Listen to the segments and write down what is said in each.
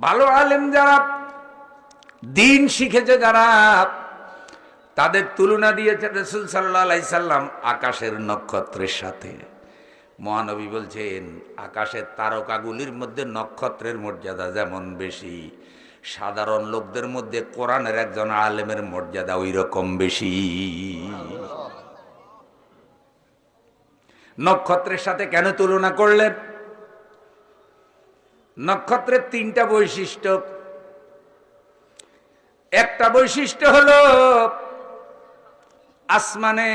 ভালো আলেম যারা, দিন শিখেছে যারা, তাদের তুলনা দিয়েছে রাসূল সাল্লাল্লাহু আলাইহি সাল্লাম আকাশের নক্ষত্রের সাথে। মহানবী বলছেন, আকাশের তারকাগুলির মধ্যে নক্ষত্রের মর্যাদা যেমন বেশি, সাধারণ লোকদের মধ্যে কোরআনের একজন আলেমের মর্যাদা ওই রকম বেশি। নক্ষত্রের সাথে কেন তুলনা করলেন? নক্ষত্রের তিনটা বৈশিষ্ট্য। একটা বৈশিষ্ট্য হলো আসমানে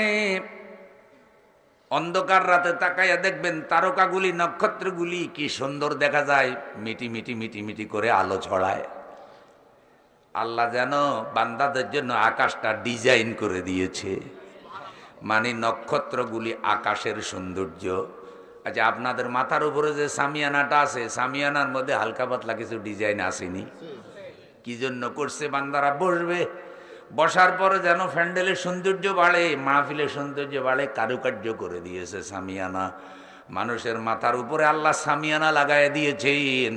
অন্ধকার রাতে তাকাইয়া দেখবেন তারকাগুলি, নক্ষত্রগুলি কি সুন্দর দেখা যায়, মিটি মিটি মিটি মিটি করে আলো ছড়ায়। আল্লাহ যেন বান্দাদের জন্য আকাশটা ডিজাইন করে দিয়েছে, মানে নক্ষত্রগুলি আকাশের সৌন্দর্য। আচ্ছা, আপনাদের মাথার উপরে যে সামিয়ানাটা আছে, সামিয়ানার মধ্যে হালকা পাতলা কিছু ডিজাইন আসেনি? কি জন্য করছে? বান্দারা বসবে, বসার পরে যেন প্যান্ডেলের সৌন্দর্য বাড়ে, মাহফিলের সৌন্দর্য বাড়ে, কারুকার্য করে দিয়েছে সামিয়ানা। মানুষের মাথার উপরে আল্লাহ সামিয়ানা লাগাই দিয়েছেন,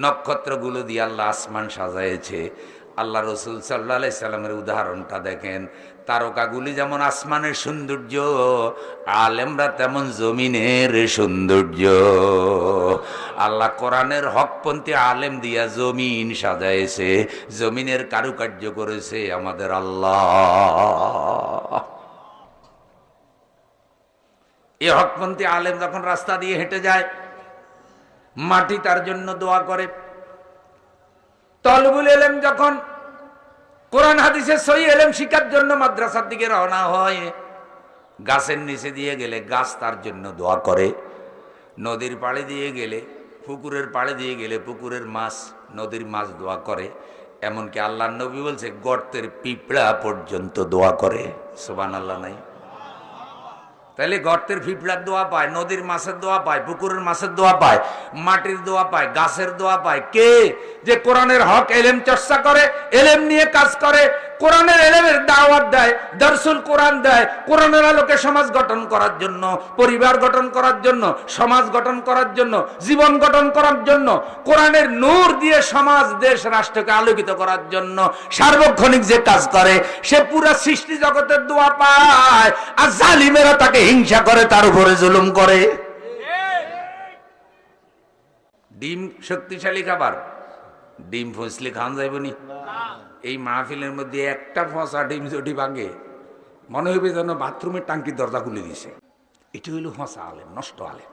নক্ষত্রগুলো দিয়ে আল্লাহ আসমান সাজাইছে। আল্লাহ রসুল সাল্লাল্লাহু আলাইহি সাল্লামের উদাহরণটা দেখেন, তারকাগুলি যেমন আসমানের সৌন্দর্য, আলেমরা তেমন জমিনের সৌন্দর্য। আল্লাহ কোরআনের হকপন্থী আলেম দিয়া জমিন সাজাইছে, জমিনের কারুকার্য করেছে আমাদের আল্লাহ। এই হকপন্থী আলেম যখন রাস্তা দিয়ে হেঁটে যায়, মাটি তার জন্য দোয়া করে। তলবুল ইলম যখন কোরআন হাদিসের সহি ইলম শিক্ষার জন্য মাদ্রাসার দিকে রওনা হয়, গাছের নিচে দিয়ে গেলে গাছ তার জন্য দোয়া করে। নদীর পাড়ে দিয়ে গেলে, পুকুরের পাড়ে দিয়ে গেলে পুকুরের মাছ, নদীর মাছ দোয়া করে। এমনকি আল্লাহর নবী বলছে গর্তের পিঁপড়া পর্যন্ত দোয়া করে। সুবহানাল্লাহ নাই? তাহলে গর্তের পিঁপড়ার দোয়া পায়, নদীর মাছের দোয়া পায়, পুকুরের মাছের দোয়া পায়, মাটির দোয়া পায়, গাছের দোয়া পায়। কে? যে কোরআনের হক এলেম চর্চা করে, এলেম নিয়ে কাজ করে, কোরআনের এলেমের দাওয়াত দেয়, দরসুল কোরআন দেয়, কোরআনের আলোকে সমাজ গঠন করার জন্য, পরিবার গঠন করার জন্য, সমাজ গঠন করার জন্য, জীবন গঠন করার জন্য, কোরআনের নূর দিয়ে সমাজ, দেশ, রাষ্ট্রকে আলোকিত করার জন্য সার্বক্ষণিক যে কাজ করে, সে পুরা সৃষ্টি জগতের দোয়া পায়। আর জালিমেরা তাকে হিংসা করে, তার উপরে জুলুম করে। ডিম শক্তিশালী খাবার, ডিম ফসলি খান যাইবনি। এই মাহফিলের মধ্যে একটা ফসা ডিম যদি ভাঙে, মনে হইবে যেন বাথরুমের টাঙ্কির দরজা খুলে দিছে। এটা হইল হসা আলেম, নষ্ট আলেম।